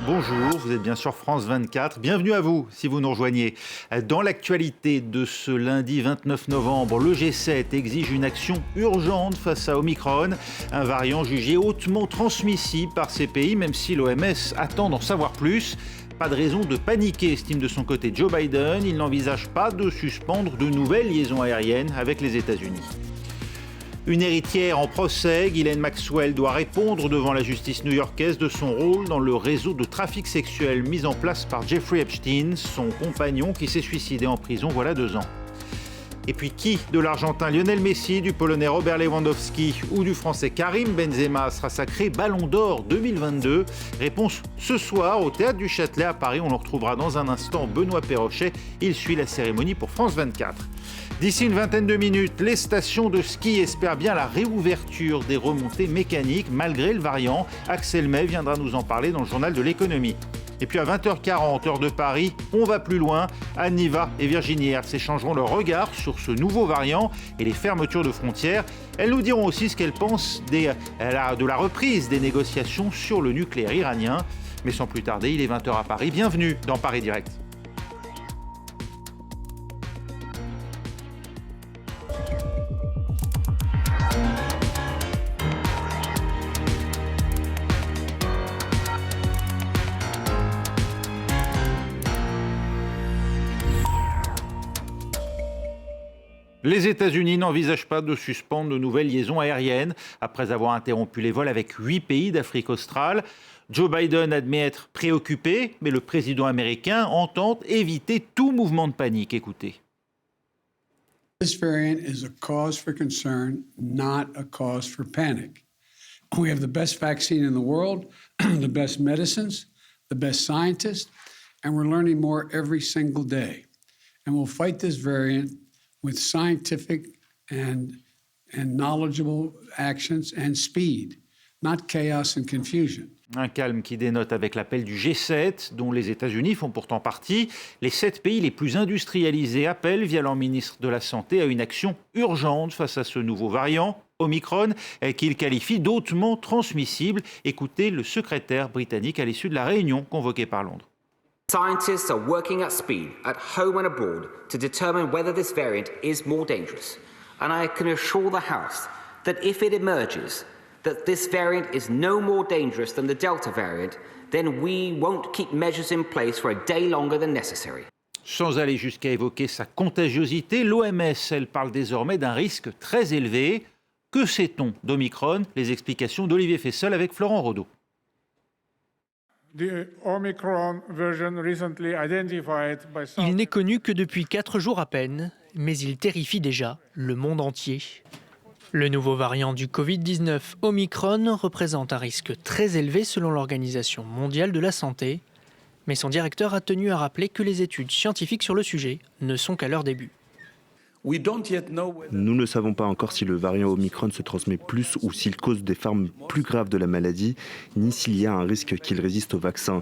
Bonjour, vous êtes bien sur France 24. Bienvenue à vous si vous nous rejoignez. Dans l'actualité de ce lundi 29 novembre, le G7 exige une action urgente face à Omicron, un variant jugé hautement transmissible par ces pays, même si l'OMS attend d'en savoir plus. Pas de raison de paniquer, estime de son côté Joe Biden. Il n'envisage pas de suspendre de nouvelles liaisons aériennes avec les États-Unis. Une héritière en procès, Ghislaine Maxwell doit répondre devant la justice new-yorkaise de son rôle dans le réseau de trafic sexuel mis en place par Jeffrey Epstein, son compagnon qui s'est suicidé en prison voilà 2 ans. Et puis qui de l'Argentin Lionel Messi, du Polonais Robert Lewandowski ou du Français Karim Benzema sera sacré Ballon d'Or 2022 ? Réponse ce soir au Théâtre du Châtelet à Paris. On le retrouvera dans un instant Benoît Perrochet. Il suit la cérémonie pour France 24. D'ici une vingtaine de minutes, les stations de ski espèrent bien la réouverture des remontées mécaniques malgré le variant. Axel May viendra nous en parler dans le journal de l'économie. Et puis à 20h40, heure de Paris, on va plus loin. Anne Niva et Virginie Hertz échangeront leur regard sur ce nouveau variant et les fermetures de frontières. Elles nous diront aussi ce qu'elles pensent de la reprise des négociations sur le nucléaire iranien. Mais sans plus tarder, il est 20h à Paris. Bienvenue dans Paris Direct. Les États-Unis n'envisagent pas de suspendre de nouvelles liaisons aériennes après avoir interrompu les vols avec 8 pays d'Afrique australe. Joe Biden admet être préoccupé, mais le président américain entend éviter tout mouvement de panique. Écoutez. This variant is a cause for concern, not a cause for panic. We have the best vaccine in the world, the best medicines, the best scientists, and we're learning more every single day. And we'll fight this variant with scientific and knowledgeable actions and speed, not chaos and confusion. Un calme qui dénote avec l'appel du G7, dont les États-Unis font pourtant partie. Les 7 pays les plus industrialisés appellent, via leur ministre de la Santé, à une action urgente face à ce nouveau variant, Omicron, qu'ils qualifient d'hautement transmissible. Écoutez le secrétaire britannique à l'issue de la réunion convoquée par Londres. Scientists are working at speed, at home and abroad, to determine whether this variant is more dangerous. And I can assure the House that if it emerges that this variant is no more dangerous than the Delta variant, then we won't keep measures in place for a day longer than necessary. Sans aller jusqu'à évoquer sa contagiosité, l'OMS, elle parle désormais d'un risque très élevé. Que sait-on d'Omicron ? Les explications d'Olivier Fessel avec Florent Rodeau. Il n'est connu que depuis 4 jours à peine, mais il terrifie déjà le monde entier. Le nouveau variant du Covid-19, Omicron, représente un risque très élevé selon l'Organisation mondiale de la santé, mais son directeur a tenu à rappeler que les études scientifiques sur le sujet ne sont qu'à leur début. Nous ne savons pas encore si le variant Omicron se transmet plus ou s'il cause des formes plus graves de la maladie, ni s'il y a un risque qu'il résiste au vaccin.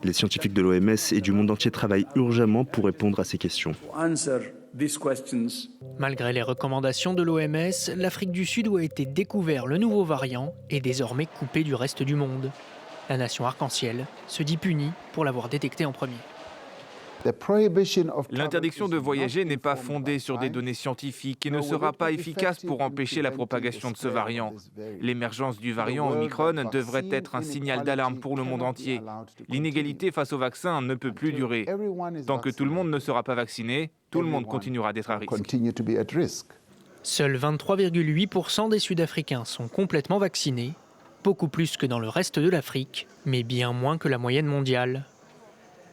Les scientifiques de l'OMS et du monde entier travaillent urgemment pour répondre à ces questions. Malgré les recommandations de l'OMS, l'Afrique du Sud où a été découvert le nouveau variant est désormais coupée du reste du monde. La nation arc-en-ciel se dit punie pour l'avoir détecté en premier. L'interdiction de voyager n'est pas fondée sur des données scientifiques et ne sera pas efficace pour empêcher la propagation de ce variant. L'émergence du variant Omicron devrait être un signal d'alarme pour le monde entier. L'inégalité face au vaccin ne peut plus durer. Tant que tout le monde ne sera pas vacciné, tout le monde continuera d'être à risque. Seuls 23,8% des Sud-Africains sont complètement vaccinés, beaucoup plus que dans le reste de l'Afrique, mais bien moins que la moyenne mondiale.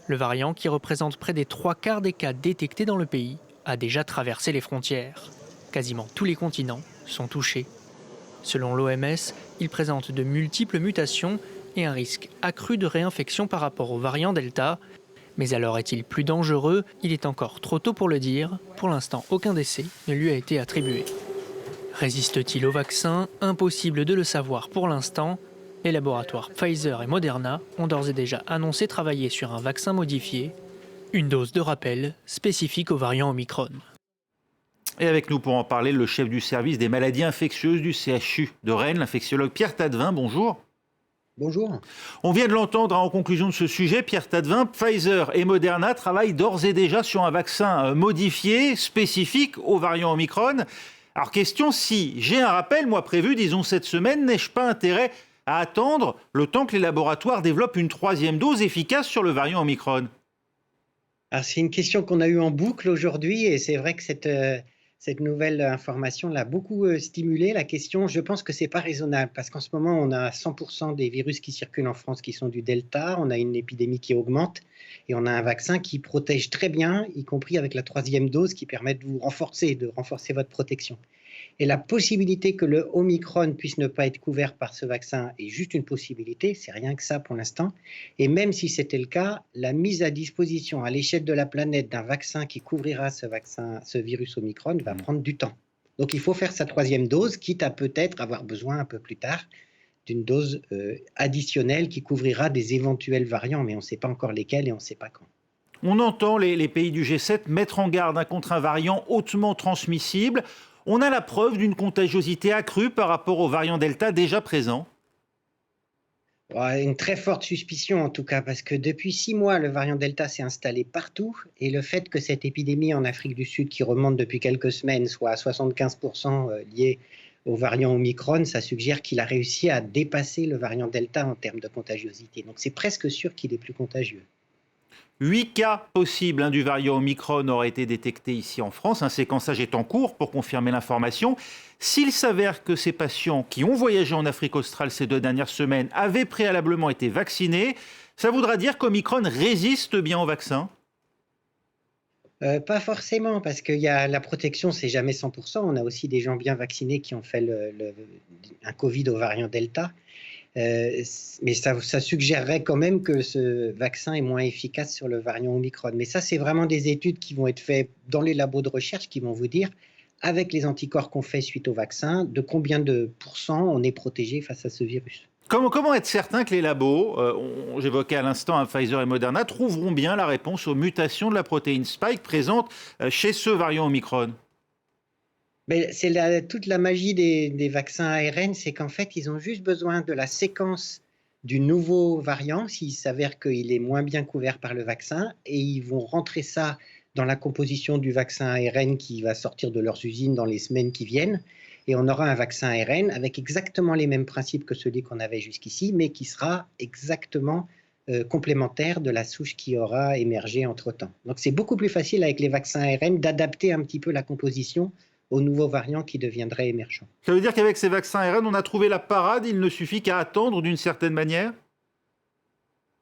Le variant, qui représente près des 3/4 des cas détectés dans le pays, a déjà traversé les frontières. Quasiment tous les continents sont touchés. Selon l'OMS, il présente de multiples mutations et un risque accru de réinfection par rapport au variant Delta. Mais alors est-il plus dangereux ? Il est encore trop tôt pour le dire. Pour l'instant, aucun décès ne lui a été attribué. Résiste-t-il au vaccin ? Impossible de le savoir pour l'instant. Les laboratoires Pfizer et Moderna ont d'ores et déjà annoncé travailler sur un vaccin modifié, une dose de rappel spécifique au variant Omicron. Et avec nous pour en parler, le chef du service des maladies infectieuses du CHU de Rennes, l'infectiologue Pierre Tadevin. Bonjour. Bonjour. On vient de l'entendre en conclusion de ce sujet, Pierre Tadevin, Pfizer et Moderna travaillent d'ores et déjà sur un vaccin modifié, spécifique au variant Omicron. Alors question, si j'ai un rappel, moi prévu, disons cette semaine, n'ai-je pas intérêt à attendre le temps que les laboratoires développent une troisième dose efficace sur le variant Omicron? Alors, c'est une question qu'on a eue en boucle aujourd'hui et c'est vrai que cette nouvelle information l'a beaucoup stimulé. La question, je pense que c'est pas raisonnable parce qu'en ce moment, on a 100% des virus qui circulent en France qui sont du Delta, on a une épidémie qui augmente et on a un vaccin qui protège très bien, y compris avec la troisième dose qui permet de vous renforcer votre protection. Et la possibilité que le Omicron puisse ne pas être couvert par ce vaccin est juste une possibilité, c'est rien que ça pour l'instant. Et même si c'était le cas, la mise à disposition à l'échelle de la planète d'un vaccin qui couvrira ce virus Omicron va prendre du temps. Donc il faut faire sa troisième dose, quitte à peut-être avoir besoin un peu plus tard d'une dose additionnelle qui couvrira des éventuels variants, mais on ne sait pas encore lesquels et on ne sait pas quand. On entend les pays du G7 mettre en garde contre un variant hautement transmissible. On a la preuve d'une contagiosité accrue par rapport au variant Delta déjà présent. Une très forte suspicion en tout cas, parce que depuis 6 mois, le variant Delta s'est installé partout et le fait que cette épidémie en Afrique du Sud, qui remonte depuis quelques semaines, soit à 75% liée au variant Omicron, ça suggère qu'il a réussi à dépasser le variant Delta en termes de contagiosité. Donc c'est presque sûr qu'il est plus contagieux. 8 cas possibles du variant Omicron auraient été détectés ici en France. Un séquençage est en cours pour confirmer l'information. S'il s'avère que ces patients qui ont voyagé en Afrique australe ces 2 dernières semaines avaient préalablement été vaccinés, ça voudra dire qu'Omicron résiste bien au vaccin? Pas forcément, parce que la protection, c'est jamais 100%. On a aussi des gens bien vaccinés qui ont fait un Covid au variant Delta. Mais ça suggérerait quand même que ce vaccin est moins efficace sur le variant Omicron. Mais ça, c'est vraiment des études qui vont être faites dans les labos de recherche qui vont vous dire, avec les anticorps qu'on fait suite au vaccin, de combien de pourcents on est protégé face à ce virus. Comment être certain que les labos, j'évoquais à l'instant Pfizer et Moderna, trouveront bien la réponse aux mutations de la protéine Spike présente chez ce variant Omicron? Mais c'est toute la magie des vaccins ARN, c'est qu'en fait, ils ont juste besoin de la séquence du nouveau variant, s'il s'avère qu'il est moins bien couvert par le vaccin, et ils vont rentrer ça dans la composition du vaccin ARN qui va sortir de leurs usines dans les semaines qui viennent, et on aura un vaccin ARN avec exactement les mêmes principes que celui qu'on avait jusqu'ici, mais qui sera exactement complémentaire de la souche qui aura émergé entre-temps. Donc c'est beaucoup plus facile avec les vaccins ARN d'adapter un petit peu la composition aux nouveaux variants qui deviendraient émergents. Ça veut dire qu'avec ces vaccins ARN, on a trouvé la parade, il ne suffit qu'à attendre d'une certaine manière?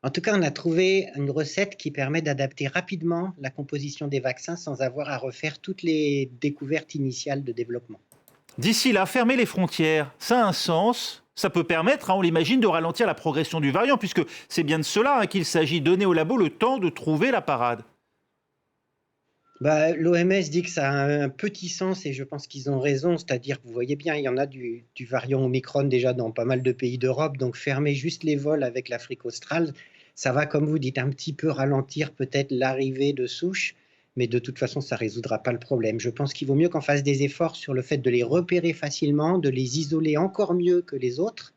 En tout cas, on a trouvé une recette qui permet d'adapter rapidement la composition des vaccins sans avoir à refaire toutes les découvertes initiales de développement. D'ici là, fermer les frontières, ça a un sens? Ça peut permettre, on l'imagine, de ralentir la progression du variant, puisque c'est bien de cela qu'il s'agit, donner au labo le temps de trouver la parade. L'OMS dit que ça a un petit sens et je pense qu'ils ont raison, c'est-à-dire que vous voyez bien, il y en a du variant Omicron déjà dans pas mal de pays d'Europe, donc fermer juste les vols avec l'Afrique australe, ça va, comme vous dites, un petit peu ralentir peut-être l'arrivée de souches, mais de toute façon, ça ne résoudra pas le problème. Je pense qu'il vaut mieux qu'on fasse des efforts sur le fait de les repérer facilement, de les isoler encore mieux que les autres,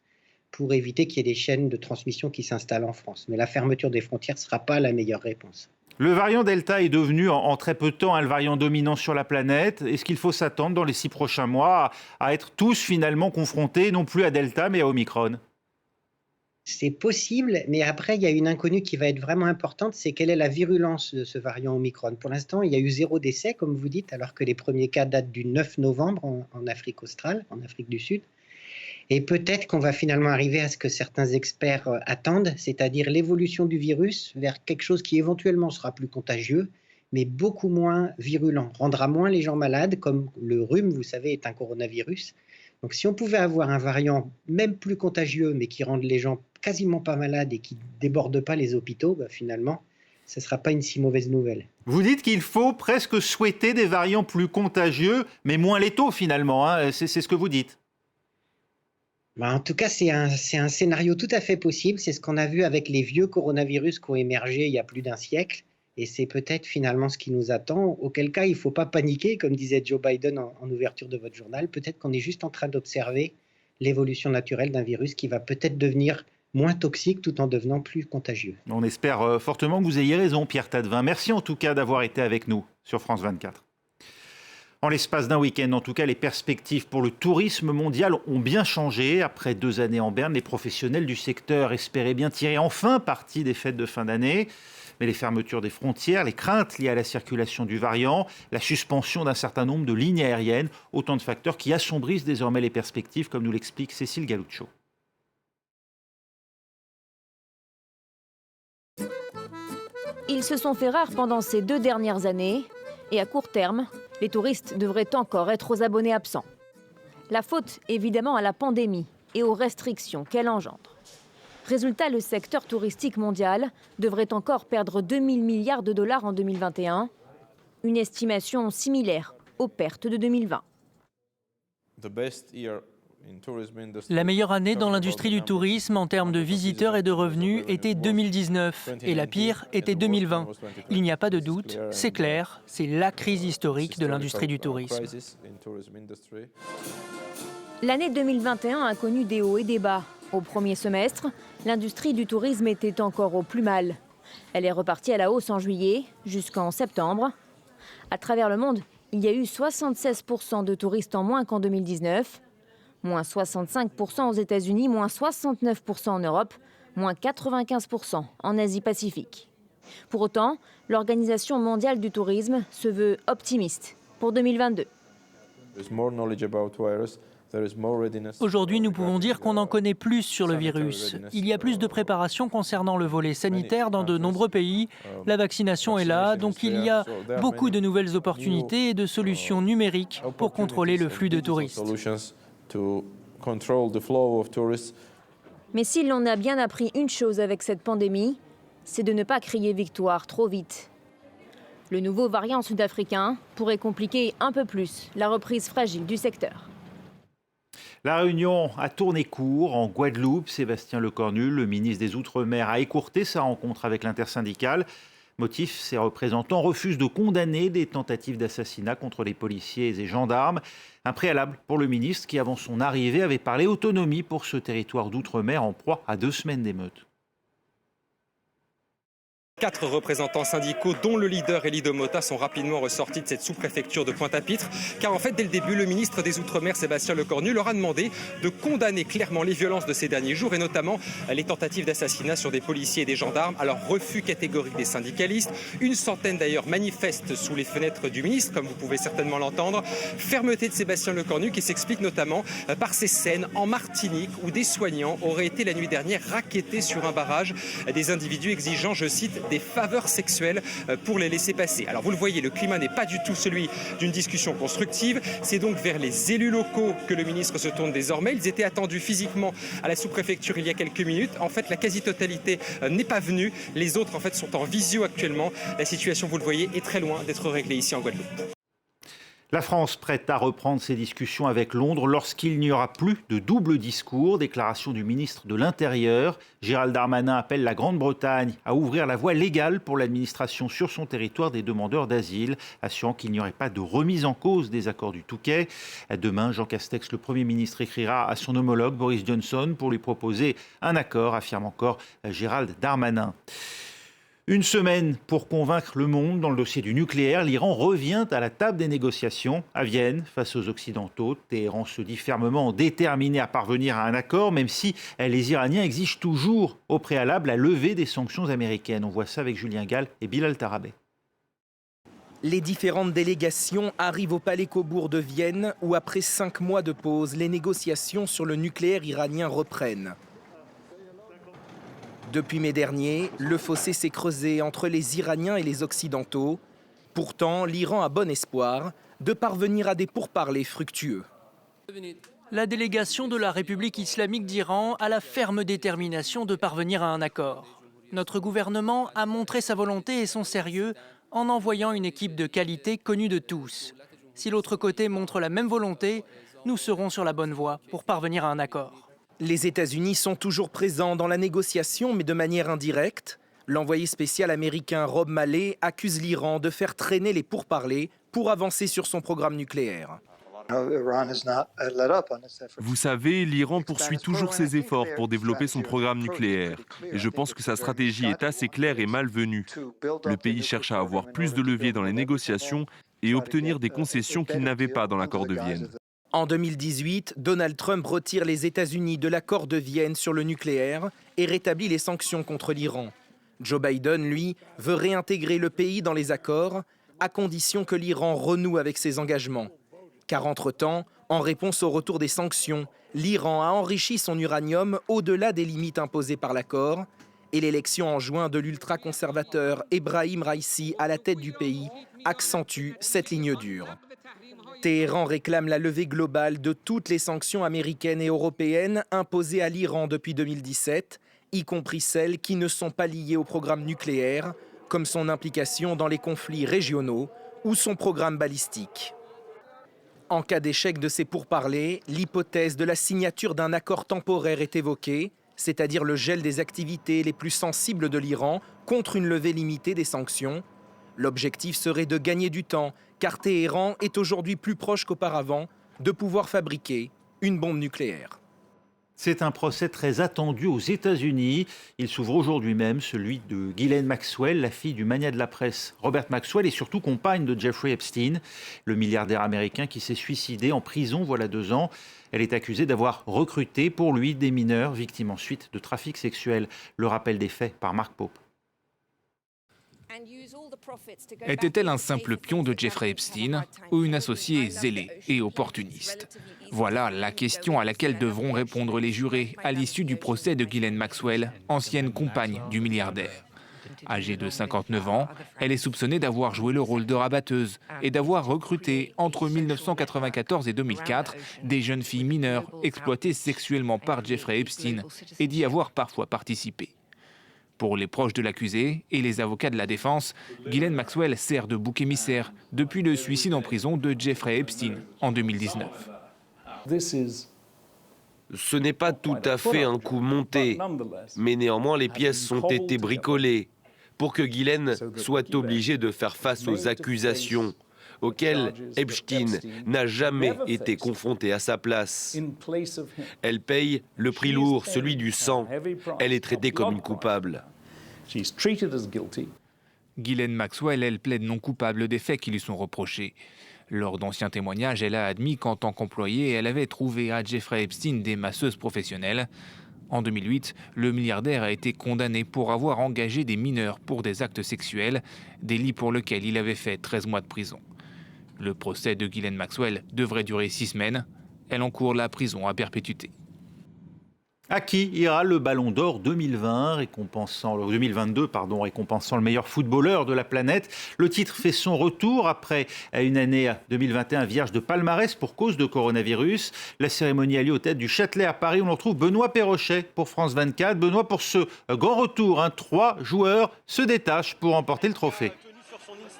pour éviter qu'il y ait des chaînes de transmission qui s'installent en France. Mais la fermeture des frontières ne sera pas la meilleure réponse. Le variant Delta est devenu en très peu de temps le variant dominant sur la planète. Est-ce qu'il faut s'attendre dans les 6 prochains mois à être tous finalement confrontés, non plus à Delta, mais à Omicron? C'est possible, mais après, il y a une inconnue qui va être vraiment importante, c'est quelle est la virulence de ce variant Omicron. Pour l'instant, il y a eu 0 décès, comme vous dites, alors que les premiers cas datent du 9 novembre en Afrique australe, en Afrique du Sud. Et peut-être qu'on va finalement arriver à ce que certains experts attendent, c'est-à-dire l'évolution du virus vers quelque chose qui éventuellement sera plus contagieux, mais beaucoup moins virulent, rendra moins les gens malades, comme le rhume, vous savez, est un coronavirus. Donc si on pouvait avoir un variant même plus contagieux, mais qui rende les gens quasiment pas malades et qui ne déborde pas les hôpitaux, finalement, ce ne sera pas une si mauvaise nouvelle. Vous dites qu'il faut presque souhaiter des variants plus contagieux, mais moins létaux finalement, c'est ce que vous dites. En tout cas, c'est un scénario tout à fait possible. C'est ce qu'on a vu avec les vieux coronavirus qui ont émergé il y a plus d'1 siècle Et c'est peut-être finalement ce qui nous attend, auquel cas il ne faut pas paniquer, comme disait Joe Biden en ouverture de votre journal. Peut-être qu'on est juste en train d'observer l'évolution naturelle d'un virus qui va peut-être devenir moins toxique tout en devenant plus contagieux. On espère fortement que vous ayez raison, Pierre Tadevin. Merci en tout cas d'avoir été avec nous sur France 24. En l'espace d'un week-end, en tout cas, les perspectives pour le tourisme mondial ont bien changé. Après 2 années en berne, les professionnels du secteur espéraient bien tirer enfin parti des fêtes de fin d'année. Mais les fermetures des frontières, les craintes liées à la circulation du variant, la suspension d'un certain nombre de lignes aériennes, autant de facteurs qui assombrissent désormais les perspectives, comme nous l'explique Cécile Galuccio. Ils se sont fait rares pendant ces 2 dernières années et à court terme, les touristes devraient encore être aux abonnés absents. La faute, évidemment, à la pandémie et aux restrictions qu'elle engendre. Résultat, le secteur touristique mondial devrait encore perdre 2 000 milliards de dollars en 2021, une estimation similaire aux pertes de 2020. La meilleure année dans l'industrie du tourisme en termes de visiteurs et de revenus était 2019 et la pire était 2020. Il n'y a pas de doute, c'est clair, c'est la crise historique de l'industrie du tourisme. L'année 2021 a connu des hauts et des bas. Au premier semestre, l'industrie du tourisme était encore au plus mal. Elle est repartie à la hausse en juillet jusqu'en septembre. À travers le monde, il y a eu 76% de touristes en moins qu'en 2019, moins 65% aux États-Unis, moins 69% en Europe, moins 95% en Asie-Pacifique. Pour autant, l'Organisation mondiale du tourisme se veut optimiste pour 2022. Aujourd'hui, nous pouvons dire qu'on en connaît plus sur le virus. Il y a plus de préparation concernant le volet sanitaire dans de nombreux pays. La vaccination est là, donc il y a beaucoup de nouvelles opportunités et de solutions numériques pour contrôler le flux de touristes. Mais si l'on a bien appris une chose avec cette pandémie, c'est de ne pas crier victoire trop vite. Le nouveau variant sud-africain pourrait compliquer un peu plus la reprise fragile du secteur. La réunion a tourné court. En Guadeloupe, Sébastien Lecornu, le ministre des Outre-mer, a écourté sa rencontre avec l'intersyndicale. Motif, ses représentants refusent de condamner des tentatives d'assassinat contre les policiers et gendarmes. Un préalable pour le ministre qui, avant son arrivée, avait parlé autonomie pour ce territoire d'outre-mer en proie à 2 semaines d'émeutes. 4 représentants syndicaux, dont le leader Elie Domota, sont rapidement ressortis de cette sous-préfecture de Pointe-à-Pitre. Car en fait, dès le début, le ministre des Outre-mer, Sébastien Lecornu, leur a demandé de condamner clairement les violences de ces derniers jours et notamment les tentatives d'assassinat sur des policiers et des gendarmes. Alors, refus catégorique des syndicalistes. Une centaine d'ailleurs manifestent sous les fenêtres du ministre, comme vous pouvez certainement l'entendre. Fermeté de Sébastien Lecornu qui s'explique notamment par ces scènes en Martinique où des soignants auraient été la nuit dernière rackettés sur un barrage. Des individus exigeant, je cite, des faveurs sexuelles pour les laisser passer. Alors vous le voyez, le climat n'est pas du tout celui d'une discussion constructive. C'est donc vers les élus locaux que le ministre se tourne désormais. Ils étaient attendus physiquement à la sous-préfecture il y a quelques minutes. En fait, la quasi-totalité n'est pas venue. Les autres, en fait, sont en visio actuellement. La situation, vous le voyez, est très loin d'être réglée ici en Guadeloupe. La France prête à reprendre ses discussions avec Londres lorsqu'il n'y aura plus de double discours. Déclaration du ministre de l'Intérieur. Gérald Darmanin appelle la Grande-Bretagne à ouvrir la voie légale pour l'administration sur son territoire des demandeurs d'asile, assurant qu'il n'y aurait pas de remise en cause des accords du Touquet. Demain, Jean Castex, le Premier ministre, écrira à son homologue Boris Johnson pour lui proposer un accord, affirme encore Gérald Darmanin. Une semaine pour convaincre le monde dans le dossier du nucléaire. L'Iran revient à la table des négociations à Vienne face aux Occidentaux. Téhéran se dit fermement déterminé à parvenir à un accord, même si les Iraniens exigent toujours au préalable la levée des sanctions américaines. On voit ça avec Julien Gall et Bilal Tarabé. Les différentes délégations arrivent au Palais Cobourg de Vienne où, après 5 mois de pause, les négociations sur le nucléaire iranien reprennent. Depuis mai dernier, le fossé s'est creusé entre les Iraniens et les Occidentaux. Pourtant, l'Iran a bon espoir de parvenir à des pourparlers fructueux. La délégation de la République islamique d'Iran a la ferme détermination de parvenir à un accord. Notre gouvernement a montré sa volonté et son sérieux en envoyant une équipe de qualité connue de tous. Si l'autre côté montre la même volonté, nous serons sur la bonne voie pour parvenir à un accord. Les États-Unis sont toujours présents dans la négociation, mais de manière indirecte. L'envoyé spécial américain Rob Malley accuse l'Iran de faire traîner les pourparlers pour avancer sur son programme nucléaire. Vous savez, l'Iran poursuit toujours ses efforts pour développer son programme nucléaire. Et je pense que sa stratégie est assez claire et malvenue. Le pays cherche à avoir plus de levier dans les négociations et obtenir des concessions qu'il n'avait pas dans l'accord de Vienne. En 2018, Donald Trump retire les États-Unis de l'accord de Vienne sur le nucléaire et rétablit les sanctions contre l'Iran. Joe Biden, lui, veut réintégrer le pays dans les accords, à condition que l'Iran renoue avec ses engagements. Car entre-temps, en réponse au retour des sanctions, l'Iran a enrichi son uranium au-delà des limites imposées par l'accord, et l'élection en juin de l'ultra-conservateur Ebrahim Raisi à la tête du pays accentue cette ligne dure. Téhéran réclame la levée globale de toutes les sanctions américaines et européennes imposées à l'Iran depuis 2017, y compris celles qui ne sont pas liées au programme nucléaire, comme son implication dans les conflits régionaux ou son programme balistique. En cas d'échec de ces pourparlers, l'hypothèse de la signature d'un accord temporaire est évoquée, c'est-à-dire le gel des activités les plus sensibles de l'Iran contre une levée limitée des sanctions. L'objectif serait de gagner du temps, car Téhéran est aujourd'hui plus proche qu'auparavant de pouvoir fabriquer une bombe nucléaire. C'est un procès très attendu aux États-Unis. Il s'ouvre aujourd'hui même, celui de Ghislaine Maxwell, la fille du magnat de la presse Robert Maxwell et surtout compagne de Jeffrey Epstein, le milliardaire américain qui s'est suicidé en prison voilà 2 ans. Elle est accusée d'avoir recruté pour lui des mineurs, victimes ensuite de trafic sexuel. Le rappel des faits par Marc Pope. Était-elle un simple pion de Jeffrey Epstein ou une associée zélée et opportuniste? Voilà la question à laquelle devront répondre les jurés à l'issue du procès de Ghislaine Maxwell, ancienne compagne du milliardaire. Âgée de 59 ans, elle est soupçonnée d'avoir joué le rôle de rabatteuse et d'avoir recruté entre 1994 et 2004 des jeunes filles mineures exploitées sexuellement par Jeffrey Epstein et d'y avoir parfois participé. Pour les proches de l'accusé et les avocats de la défense, Ghislaine Maxwell sert de bouc émissaire depuis le suicide en prison de Jeffrey Epstein en 2019. Ce n'est pas tout à fait un coup monté, mais néanmoins les pièces ont été bricolées pour que Ghislaine soit obligée de faire face aux accusations auxquelles Epstein n'a jamais été confronté à sa place. Elle paye le prix lourd, celui du sang. Elle est traitée comme une coupable. Ghislaine Maxwell, elle plaide non coupable des faits qui lui sont reprochés. Lors d'anciens témoignages, elle a admis qu'en tant qu'employée, elle avait trouvé à Jeffrey Epstein des masseuses professionnelles. En 2008, le milliardaire a été condamné pour avoir engagé des mineurs pour des actes sexuels, délit pour lequel il avait fait 13 mois de prison. Le procès de Ghislaine Maxwell devrait durer 6 semaines. Elle encourt la prison à perpétuité. À qui ira le Ballon d'Or 2022, récompensant le meilleur footballeur de la planète? Le titre fait son retour après une année 2021 vierge de palmarès pour cause de coronavirus. La cérémonie a lieu aux têtes du Châtelet à Paris. On retrouve Benoît Perrochet pour France 24. Benoît, pour ce grand retour, 3 joueurs se détachent pour remporter le trophée.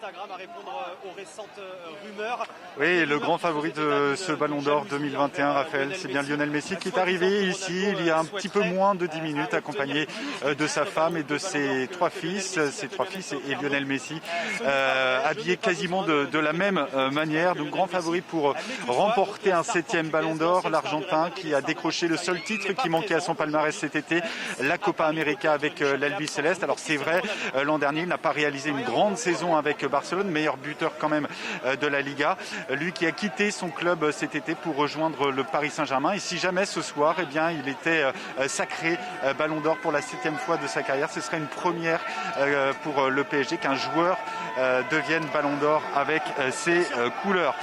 À répondre aux récentes rumeurs. Oui, le grand favori de ce Ballon d'Or 2021, Raphaël, c'est bien Lionel Messi qui est arrivé ici il y a un petit peu moins de 10 minutes, accompagné de sa femme et de ses 3 fils. Ses 3 fils et Lionel Messi, habillés quasiment de la même manière. Donc grand favori pour remporter un 7e Ballon d'Or, l'Argentin qui a décroché le seul titre qui manquait à son palmarès cet été, la Copa América avec l'Albi Céleste. Alors c'est vrai, l'an dernier, il n'a pas réalisé une grande saison avec Barcelone, meilleur buteur quand même de la Liga. Lui qui a quitté son club cet été pour rejoindre le Paris Saint-Germain. Et si jamais ce soir, eh bien, il était sacré Ballon d'Or pour la 7e fois de sa carrière, ce serait une première pour le PSG qu'un joueur devienne Ballon d'Or avec ses couleurs.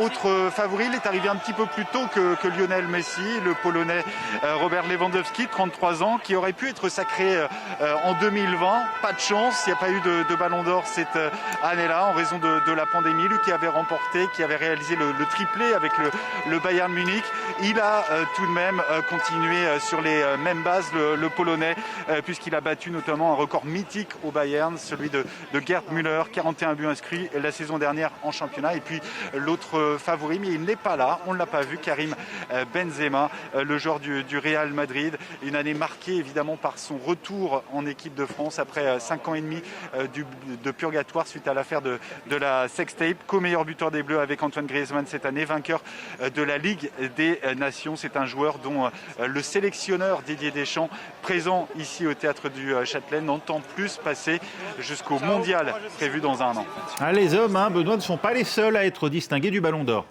Autre favori, il est arrivé un petit peu plus tôt que Lionel Messi, le Polonais Robert Lewandowski, 33 ans, qui aurait pu être sacré en 2020. Pas de chance, il n'y a pas eu de Ballon d'Or cette année-là en raison de la pandémie. Lui qui avait remporté, qui avait réalisé le triplé avec le Bayern Munich. Il a tout de même continué sur les mêmes bases, le Polonais, puisqu'il a battu notamment un record mythique au Bayern, celui de Gerd Müller, 41 buts inscrits la saison dernière en championnat. Et puis l'autre favori, mais il n'est pas là, on ne l'a pas vu, Karim Benzema, le joueur du Real Madrid. Une année marquée évidemment par son retour en équipe de France après 5 ans et demi de purgatoire suite à l'affaire de la sextape. Co-meilleur buteur des Bleus avec Antoine Griezmann cette année, vainqueur de la Ligue des Nations. C'est un joueur dont le sélectionneur Didier Deschamps, présent ici au Théâtre du Châtelet, n'entend plus passer jusqu'au mondial prévu dans un an. Ah, les hommes, Benoît, ne sont pas les seuls à être distingués du Ballon d'Or.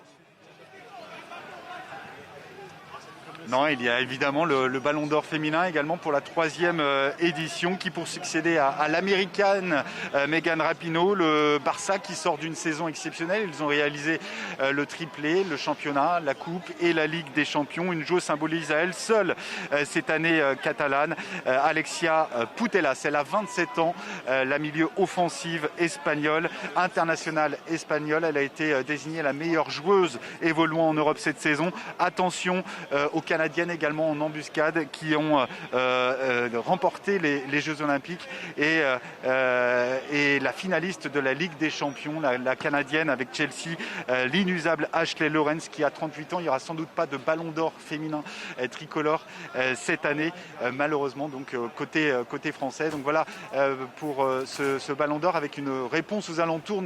Non, il y a évidemment le Ballon d'Or féminin également pour la 3e édition qui pour succéder à l'américaine Megan Rapinoe, le Barça qui sort d'une saison exceptionnelle. Ils ont réalisé le triplé, le championnat, la coupe et la Ligue des champions. Une joueuse symbolise à elle seule cette année catalane, Alexia Putellas. Elle a 27 ans, la milieu offensive espagnole, internationale espagnole. Elle a été désignée la meilleure joueuse évoluant en Europe cette saison. Attention aux Canadiennes également en embuscade qui ont remporté les Jeux Olympiques et la finaliste de la Ligue des Champions, la Canadienne avec Chelsea, l'inusable Ashley Lawrence qui a 38 ans. Il n'y aura sans doute pas de Ballon d'Or féminin tricolore cette année, malheureusement, donc côté français. Donc voilà pour ce Ballon d'Or avec une réponse aux alentours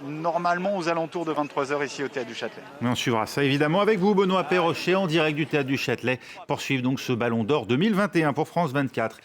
normalement aux alentours de 23h ici au Théâtre du Châtelet. On suivra ça évidemment avec vous, Benoît Perrochet, en direct du Théâtre du Châtelet. Poursuivre donc ce Ballon d'Or 2021 pour France 24.